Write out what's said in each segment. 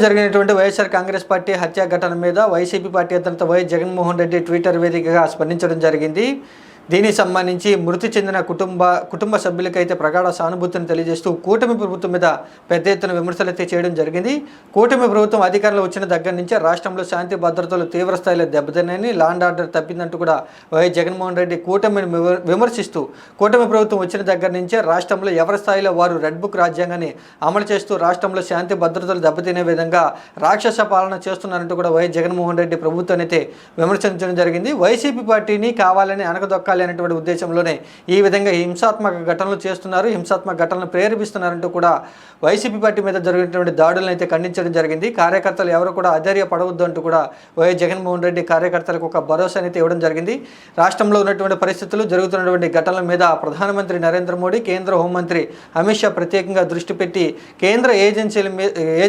జరిగినటువంటి వైఎస్ఆర్ కాంగ్రెస్ పార్టీ హత్య ఘటన మీద వైసీపీ పార్టీ అధినేత వైఎస్ జగన్మోహన్ రెడ్డి ట్విట్టర్ వేదికగా స్పందించడం జరిగింది. దీనికి సంబంధించి మృతి చెందిన కుటుంబ సభ్యులకైతే ప్రగాఢ సానుభూతిని తెలియజేస్తూ కూటమి ప్రభుత్వం మీద పెద్ద ఎత్తున విమర్శలైతే చేయడం జరిగింది. కూటమి ప్రభుత్వం అధికారంలో వచ్చిన దగ్గర నుంచే రాష్ట్రంలో శాంతి భద్రతలు తీవ్ర స్థాయిలో దెబ్బతిన్నాయని, లాండ్ ఆర్డర్ తప్పిందంటూ కూడా వైఎస్ జగన్మోహన్ రెడ్డి కూటమిని విమర్శిస్తూ కూటమి ప్రభుత్వం వచ్చిన దగ్గర నుంచే రాష్ట్రంలో ఎవరి స్థాయిలో వారు రెడ్ బుక్ రాజ్యాంగాన్ని అమలు చేస్తూ రాష్ట్రంలో శాంతి భద్రతలు దెబ్బతినే విధంగా రాక్షస పాలన చేస్తున్నారంటూ కూడా వైఎస్ జగన్మోహన్ రెడ్డి ప్రభుత్వాన్ని అయితే విమర్శించడం జరిగింది. వైసీపీ పార్టీని కావాలని అనగదొక్కాలి అనేటువంటి ఉద్దేశంలోనే ఈ విధంగా హింసాత్మక ఘటనలు చేస్తున్నారు, హింసాత్మక ఘటనలు ప్రేరేపిస్తున్నారంటూ కూడా వైసీపీ పార్టీ మీద జరిగినటువంటి దాడులను అయితే ఖండించడం జరిగింది. కార్యకర్తలు ఎవరు కూడా అధైర్య పడవద్దు అంటూ కూడా వైఎస్ జగన్మోహన్ రెడ్డి కార్యకర్తలకు ఒక భరోసాని అయితే ఇవ్వడం జరిగింది. రాష్ట్రంలో ఉన్నటువంటి పరిస్థితులు, జరుగుతున్నటువంటి ఘటనల మీద ప్రధానమంత్రి నరేంద్ర మోడీ, కేంద్ర హోంమంత్రి అమిత్ షా ప్రత్యేకంగా దృష్టి పెట్టి కేంద్ర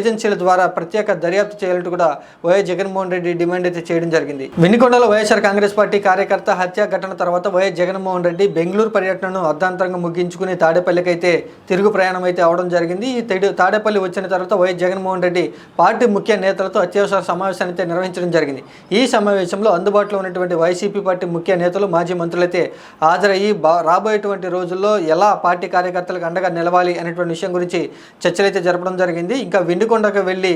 ఏజెన్సీల ద్వారా ప్రత్యేక దర్యాప్తు చేయాలంటూ కూడా వైఎస్ జగన్మోహన్ రెడ్డి డిమాండ్ అయితే చేయడం జరిగింది. వినుకొండలో వైఎస్ఆర్ కాంగ్రెస్ పార్టీ కార్యకర్త హత్య ఘటన తర్వాత వైఎస్ జగన్మోహన్ రెడ్డి బెంగళూరు పర్యటనను అర్ధాంతరంగా ముగించుకుని తాడేపల్లికైతే తిరుగు ప్రయాణం అయితే అవడం జరిగింది. ఈ తాడేపల్లి వచ్చిన తర్వాత వైఎస్ జగన్మోహన్ రెడ్డి పార్టీ ముఖ్య నేతలతో అత్యవసర సమావేశాన్ని అయితే నిర్వహించడం జరిగింది. ఈ సమావేశంలో అందుబాటులో ఉన్నటువంటి వైసీపీ పార్టీ ముఖ్య నేతలు, మాజీ మంత్రులైతే హాజరయ్యి రాబోయేటువంటి రోజుల్లో ఎలా పార్టీ కార్యకర్తలకు అండగా నిలవాలి అనేటువంటి విషయం గురించి చర్చలైతే జరపడం జరిగింది. ఇంకా వినుకొండకు వెళ్ళి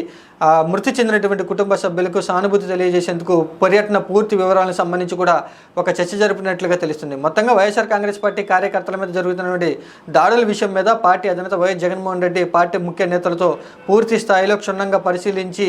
మృతి చెందినటువంటి కుటుంబ సభ్యులకు సానుభూతి తెలియజేసేందుకు పర్యటన పూర్తి వివరాలకు సంబంధించి కూడా ఒక చర్చ జరిపినట్లుగా తెలుస్తుంది. మొత్తంగా వైఎస్ఆర్ కాంగ్రెస్ పార్టీ కార్యకర్తల మీద జరుగుతున్నటువంటి దాడుల విషయం మీద పార్టీ అధినేత వైఎస్ జగన్మోహన్ రెడ్డి పార్టీ ముఖ్య నేతలతో పూర్తి స్థాయిలో క్షుణ్ణంగా పరిశీలించి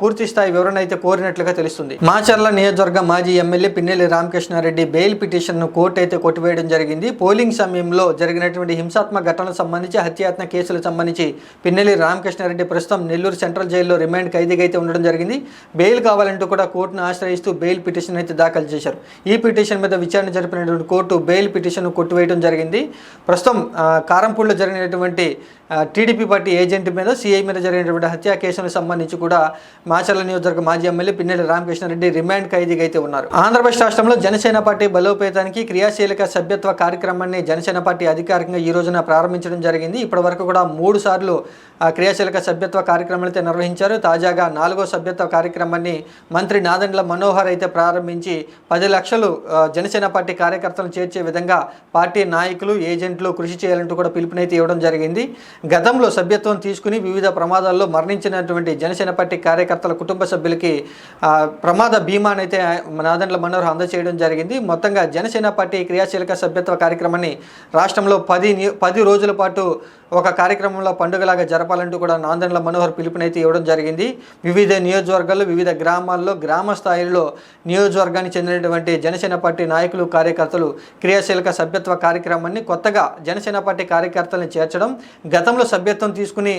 పూర్తి స్థాయి వివరణ అయితే కోరినట్లుగా తెలుస్తుంది. మాచర్ల నియోజకవర్గ మాజీ ఎమ్మెల్యే పిన్నెల్లి రామకృష్ణారెడ్డి బెయిల్ పిటిషన్ను కోర్టు అయితే కొట్టివేయడం జరిగింది. పోలింగ్ సమయంలో జరిగినటువంటి హింసాత్మక ఘటనలకు సంబంధించి, హత్యాయత్న కేసులకు సంబంధించి పిన్నెల్లి రామకృష్ణారెడ్డి ప్రస్తుతం నెల్లూరు సెంట్రల్ జైల్లో రిమాండ్ ఖైదీగా అయితే ఉండడం జరిగింది. బెయిల్ కావాలంటూ కూడా కోర్టును ఆశ్రయిస్తూ బెయిల్ పిటిషన్ అయితే దాఖలు చేశారు. ఈ పిటిషన్ మీద విచారణ జరిపినటువంటి కోర్టు బెయిల్ పిటిషన్ కొట్టివేయడం జరిగింది. ప్రస్తుతం కారంపూడిలో జరిగినటువంటి టీడీపీ పార్టీ ఏజెంట్ మీద, సిఐ మీద జరిగినటువంటి హత్యా కేసులకు సంబంధించి కూడా మాచర్ల నియోజకవర్గ మాజీ ఎమ్మెల్యే పిన్నెల్లి రామకృష్ణారెడ్డి రిమాండ్ ఖైదీగా అయితే ఉన్నారు. ఆంధ్రప్రదేశ్ రాష్ట్రంలో జనసేన పార్టీ బలోపేతానికి క్రియాశీలక సభ్యత్వ కార్యక్రమాన్ని జనసేన పార్టీ అధికారికంగా ఈ రోజున ప్రారంభించడం జరిగింది. ఇప్పటి వరకు కూడా 3 సార్లు క్రియాశీలక సభ్యత్వ కార్యక్రమాలు అయితే నిర్వహించారు. తాజాగా 4వ సభ్యత్వ కార్యక్రమాన్ని మంత్రి నాదెండ్ల మనోహర్ అయితే ప్రారంభించి 10 లక్షలు జనసేన పార్టీ కార్యకర్తలను చేర్చే విధంగా పార్టీ నాయకులు, ఏజెంట్లు కృషి చేయాలంటూ కూడా పిలుపునైతే ఇవ్వడం జరిగింది. గతంలో సభ్యత్వం తీసుకుని వివిధ ప్రమాదాల్లో మరణించినటువంటి జనసేన పార్టీ కార్యకర్తల కుటుంబ సభ్యులకి ప్రమాద బీమానైతే నాదెండ్ల మనోహర్ అందజేయడం జరిగింది. మొత్తంగా జనసేన పార్టీ క్రియాశీలక సభ్యత్వ కార్యక్రమాన్ని రాష్ట్రంలో 10 రోజుల పాటు ఒక కార్యక్రమంలో పండుగలాగా జరపాలంటూ కూడా నాదెండ్ల మనోహర్ పిలుపునైతే ఇవ్వడం జరిగింది. వివిధ నియోజకవర్గాల్లో, వివిధ గ్రామాల్లో, గ్రామ స్థాయిలో నియోజకవర్గానికి చెందినటువంటి జనసేన పార్టీ నాయకులు, కార్యకర్తలు క్రియాశీలక సభ్యత్వ కార్యక్రమాన్ని కొత్తగా జనసేన పార్టీ కార్యకర్తలను చేర్చడం, గతంలో సభ్యత్వం తీసుకుని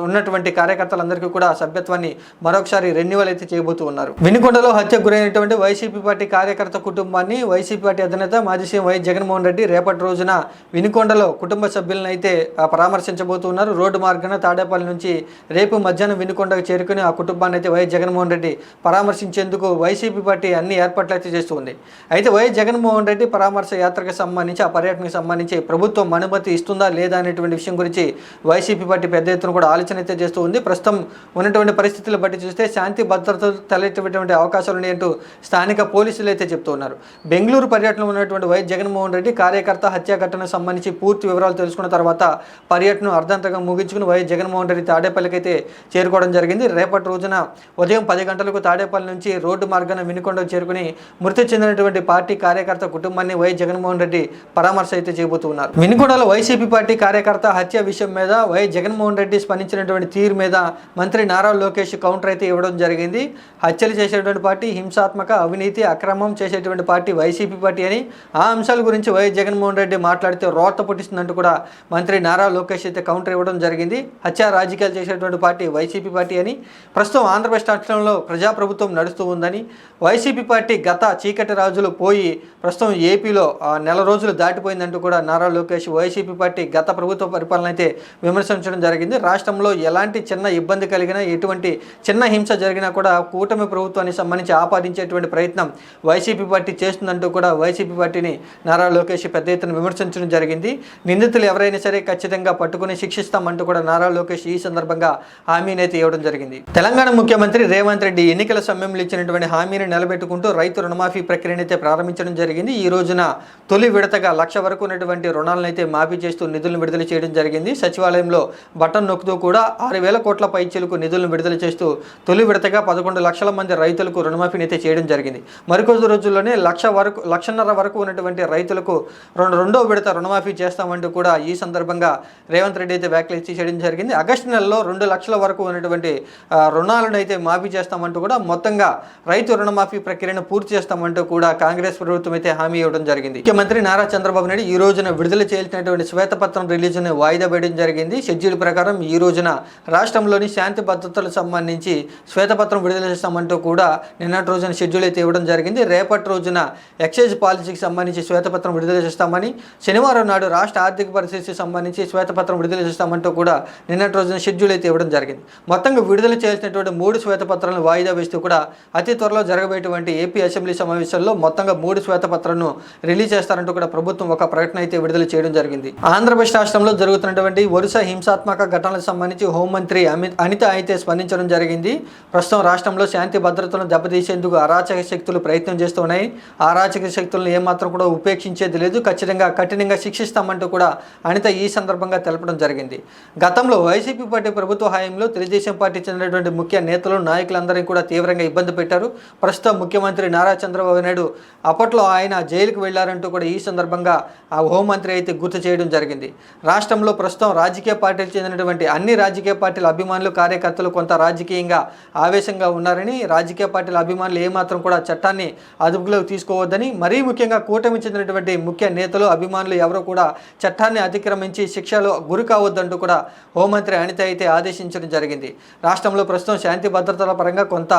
ఉన్నటువంటి కార్యకర్తలందరికీ కూడా సభ్యత్వాన్ని మరొకసారి రెన్యువల్ అయితే చేయబోతూ ఉన్నారు. వినుకొండలో హత్యకు గురైనటువంటి వైసీపీ పార్టీ కార్యకర్త కుటుంబాన్ని వైసీపీ పార్టీ అధినేత మాజీ సీఎం వైఎస్ జగన్మోహన్ రెడ్డి రేపటి రోజున వినుకొండలో కుటుంబ సభ్యులను అయితే పరామర్శించబోతున్నారు. రోడ్డు మార్గాన తాడేపల్లి నుంచి రేపు మధ్యాహ్నం వినుకొండకు చేరుకుని ఆ కుటుంబాన్ని అయితే వైఎస్ జగన్మోహన్ రెడ్డి పరామర్శించేందుకు వైసీపీ పార్టీ అన్ని ఏర్పాట్లు అయితే చేస్తూ ఉంది. అయితే వైఎస్ జగన్మోహన్ రెడ్డి పరామర్శ యాత్రకు సంబంధించి, ఆ పర్యటనకు సంబంధించి ప్రభుత్వం అనుమతి ఇస్తుందా లేదా అనేటువంటి విషయం గురించి వైసీపీ పార్టీ పెద్ద ఎత్తున కూడా ఆలోచన అయితే చేస్తూ ఉంది. ప్రస్తుతం ఉన్నటువంటి పరిస్థితులు బట్టి చూస్తే శాంతి భద్రతలు తలెత్తేటువంటి అవకాశాలు ఉన్నాయంటూ స్థానిక పోలీసులు అయితే చెప్తూ ఉన్నారు. బెంగళూరు పర్యటనలో ఉన్నటువంటి వైఎస్ జగన్మోహన్ రెడ్డి కార్యకర్త హత్య ఘటనకు సంబంధించి పూర్తి వివరాలు తెలుసుకున్న తర్వాత పర్యటన అర్ధాంతరంగా ముగించుకుని వైఎస్ జగన్మోహన్ రెడ్డి తాడేపల్లికి అయితే చేరుకోవడం జరిగింది. రేపటి రోజున ఉదయం 10 గంటలకు తాడేపల్లి నుంచి రోడ్డు మార్గాన వినుకొండకు చేరుకుని మృతి చెందినటువంటి పార్టీ కార్యకర్త కుటుంబాన్ని వైఎస్ జగన్మోహన్ రెడ్డి పరామర్శ అయితే చేయబోతున్నారు. వినుకొండలో వైసీపీ పార్టీ కార్యకర్త హత్య విషయం మీద వైఎస్ జగన్మోహన్ రెడ్డి స్పందించినటువంటి తీరు మీద మంత్రి నారా లోకేష్ కౌంటర్ అయితే ఇవ్వడం జరిగింది. హత్యలు చేసేటువంటి పార్టీ, హింసాత్మక, అవినీతి, అక్రమం చేసేటువంటి పార్టీ వైసీపీ పార్టీ అని ఆ అంశాల గురించి వైఎస్ జగన్మోహన్ రెడ్డి మాట్లాడితే రోత పుట్టిస్తుందంటూ కూడా మంత్రి నారా లోకేష్ అయితే కౌంటర్ ఇవ్వడం జరిగింది. హత్య రాజకీయాలు చేసేటువంటి పార్టీ వైసీపీ పార్టీ అని, ప్రస్తుతం ఆంధ్రప్రదేశ్ రాష్ట్రంలో ప్రజాప్రభుత్వం నడుస్తూ ఉందని, వైసీపీ పార్టీ గత చీకటి రాజులు పోయి ప్రస్తుతం ఏపీలో నెల రోజులు దాటిపోయిందంటూ కూడా నారా లోకేష్ వైసీపీ పార్టీ గత ప్రభుత్వ పరిపాలన అయితే విమర్శించడం జరిగింది. రాష్ట్రంలో ఎలాంటి చిన్న ఇబ్బంది కలిగినా, ఎటువంటి చిన్న హింస జరిగినా కూడా కూటమి ప్రభుత్వానికి సంబంధించి ఆపాదించేటువంటి ప్రయత్నం వైసీపీ పార్టీ చేస్తుందంటూ కూడా వైసీపీ పార్టీని నారా లోకేష్ పెద్ద ఎత్తున విమర్శించడం జరిగింది. నిందితులు ఎవరైనా సరే ఖచ్చితంగా పట్టుకుని శిక్షిస్తామంటూ కూడా నారా లోకేష్ ఈ సందర్భంగా హామీనైతే ఇవ్వడం జరిగింది. తెలంగాణ ముఖ్యమంత్రి రేవంత్ రెడ్డి ఎన్నికల సమయంలో ఇచ్చినటువంటి హామీని నిలబెట్టుకుంటూ రైతు రుణమాఫీ ప్రక్రియనైతే ప్రారంభించడం జరిగింది. ఈ రోజున తొలి విడతగా 1,00,000 వరకు ఉన్నటువంటి రుణాలను అయితే మాఫీ చేస్తూ నిధులను విడుదల చేయడం జరిగింది. సచివాలయంలో బటన్ నొక్కుతూ కూడా 6,000 కోట్ల పైచీలకు నిధులను విడుదల చేస్తూ తొలి విడతగా 11 లక్షల మంది రైతులకు రుణమాఫీని అయితే చేయడం జరిగింది. మరికొద్ది రోజుల్లోనే 1,00,000 వరకు ఉన్నటువంటి రైతులకు రెండో విడత రుణమాఫీ చేస్తామంటూ కూడా ఈ సందర్భంగా రేవంత్ రెడ్డి అయితే వ్యాఖ్యలు చేయడం జరిగింది. ఆగస్టు నెలలో 2 లక్షల వరకు ఉన్నటువంటి రుణాలను అయితే మాఫీ చేస్తామంటూ కూడా మొత్తంగా రైతు రుణమాఫీ ప్రక్రియను పూర్తి చేస్తామంటూ కూడా కాంగ్రెస్ ప్రభుత్వం అయితే హామీ ఇవ్వడం జరిగింది. ముఖ్యమంత్రి నారా చంద్రబాబు నాయుడు ఈ రోజున విడుదల చేయాల్సినటువంటి శ్వేతపత్రం రిలీజ్ను వాయిదా వేయడం జరిగింది. షెడ్యూల్ ప్రకారం ఈ రోజున రాష్ట్రంలోని శాంతి భద్రతలకు సంబంధించి శ్వేతపత్రం విడుదల చేస్తామంటూ కూడా నిన్నటి రోజున షెడ్యూల్ అయితే ఇవ్వడం జరిగింది. రేపటి రోజున ఎక్సైజ్ పాలసీకి సంబంధించి శ్వేతపత్రం విడుదల చేస్తామని, శనివారం నాడు రాష్ట్ర ఆర్థిక పరిస్థితికి సంబంధించి శ్వేతపత్రం విడుదల చేస్తామంటూ కూడా నిన్నటి రోజున షెడ్యూల్ అయితే ఇవ్వడం జరిగింది. మొత్తంగా విడుదల చేయాల్సినటువంటి 3 శ్వేతపత్రాలను వాయిదా వేస్తూ కూడా అతి త్వరలో జరగబోయేటువంటి ఏపీ అసెంబ్లీ సమావేశాల్లో మొత్తంగా 3 శ్వేతపత్రాలను రిలీజ్ చేస్తారంటూ కూడా ప్రభుత్వం ఒక ప్రకటన అయితే విడుదల చేయడం జరిగింది. ఆంధ్రప్రదేశ్ రాష్ట్రంలో జరుగుతున్నటువంటి వరుస హింసాత్మక ఘటనలకు సంబంధించి హోంమంత్రి అనిత అయితే స్పందించడం జరిగింది. ప్రస్తుతం రాష్ట్రంలో శాంతి భద్రతలను దెబ్బతీసేందుకు అరాచక శక్తులు ప్రయత్నం చేస్తున్నాయి. అరాచక శక్తులను ఏమాత్రం కూడా ఉపేక్షించేది లేదు, ఖచ్చితంగా కఠినంగా శిక్షిస్తామంటూ కూడా అనిత ఈ సందర్భంగా తెలపడం జరిగింది. గతంలో వైసీపీ పార్టీ ప్రభుత్వ హయాంలో తెలుగుదేశం పార్టీ చెందినటువంటి ముఖ్య నేతలు నాయకులందరినీ కూడా తీవ్రంగా ఇబ్బంది పెట్టారు. ప్రస్తుతం ముఖ్యమంత్రి నారా చంద్రబాబు నాయుడు అప్పట్లో ఆయన జైలుకు వెళ్లారంటూ కూడా ఈ సందర్భంగా ఆ హోంమంత్రి అయితే గుర్తు చేయడం జరిగింది. రాష్ట్రంలో ప్రస్తుతం రాజకీయ పార్టీలు చెందినటువంటి అన్ని రాజకీయ పార్టీల అభిమానులు, కార్యకర్తలు కొంత రాజకీయంగా ఆవేశంగా ఉన్నారని, రాజకీయ పార్టీల అభిమానులు ఏమాత్రం కూడా చట్టాన్ని అదుపులోకి తీసుకోవద్దని, మరీ ముఖ్యంగా కూటమి చెందినటువంటి ముఖ్య నేతలు, అభిమానులు ఎవరు కూడా చట్టాన్ని అతిక్రమించి శిక్షలు గురి కావద్దంటూ కూడా హోంమంత్రి అనిత అయితే ఆదేశించడం జరిగింది. రాష్ట్రంలో ప్రస్తుతం శాంతి భద్రతల పరంగా కొంత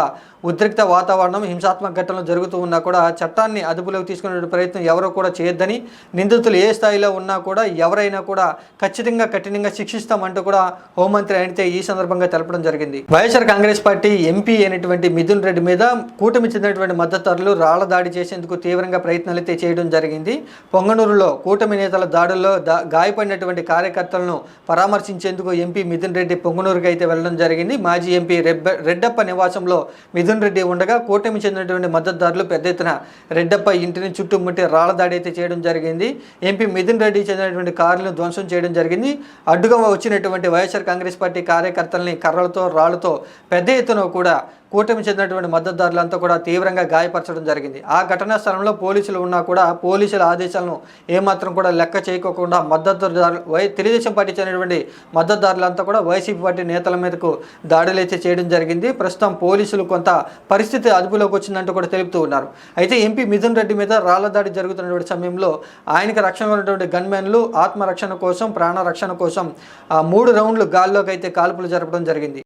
ఉద్రిక్త వాతావరణం, హింసాత్మక ఘటనలు జరుగుతూ ఉన్నా కూడా చట్టాన్ని అదుపులోకి తీసుకునే ప్రయత్నం ఎవరో కూడా చేయొద్దని, నిందితులు ఏ స్థాయిలో ఉన్నా కూడా ఎవరైనా కూడా ఖచ్చితంగా కఠినంగా శిక్షిస్తామంటూ కూడా హోంమంత్రి అనిత ఈ సందర్భంగా తెలపడం జరిగింది. వైఎస్ఆర్ కాంగ్రెస్ పార్టీ ఎంపీ అయినటువంటి మిథున్ రెడ్డి మీద కూటమి చెందినటువంటి మద్దతుదారులు రాళ్ల దాడి చేసేందుకు తీవ్రంగా ప్రయత్నాలు అయితే చేయడం జరిగింది. పొంగనూరులో కూటమి నేతల దాడుల్లో గాయపడినటువంటి కార్యకర్తలను పరామర్శించేందుకు ఎంపీ మిథున్ రెడ్డి పొంగనూరుకి అయితే వెళ్లడం జరిగింది. మాజీ ఎంపీ రెడ్డప్ప నివాసంలో మిథున్ రెడ్డి ఉండగా కూటమి చెందినటువంటి మద్దతుదారులు పెద్ద ఎత్తున రెడ్డప్ప ఇంటిని చుట్టుముట్టి రాళ్ల దాడి అయితే చేయడం జరిగింది. ఎంపీ మిథున్ రెడ్డి చెందినటువంటి కారులను ధ్వంసం చేయడం జరిగింది. అడ్డుగా వచ్చినటువంటి వైఎస్ఆర్ కాంగ్రెస్ పార్టీ కార్యకర్తల్ని కర్రలతో, రాళ్లతో పెద్ద ఎత్తున కూడా కూటమి చెందినటువంటి మద్దతుదారులంతా కూడా తీవ్రంగా గాయపరచడం జరిగింది. ఆ ఘటనా స్థలంలో పోలీసులు ఉన్నా కూడా పోలీసుల ఆదేశాలను ఏమాత్రం కూడా లెక్క చేయకోకుండా తెలుగుదేశం పార్టీ చెందినటువంటి మద్దతుదారులంతా కూడా వైసీపీ పార్టీ నేతల మీదకు దాడులు అయితే చేయడం జరిగింది. ప్రస్తుతం పోలీసులు కొంత పరిస్థితి అదుపులోకి వచ్చిందంటూ కూడా తెలుపుతూ ఉన్నారు. అయితే ఎంపీ మిథున్ రెడ్డి మీద రాళ్ల దాడి జరుగుతున్నటువంటి సమయంలో ఆయనకు రక్షణ ఉన్నటువంటి గన్మెన్లు ఆత్మరక్షణ కోసం, ప్రాణ రక్షణ కోసం 3 రౌండ్లు గాల్లోకి అయితే కాల్పులు జరపడం జరిగింది.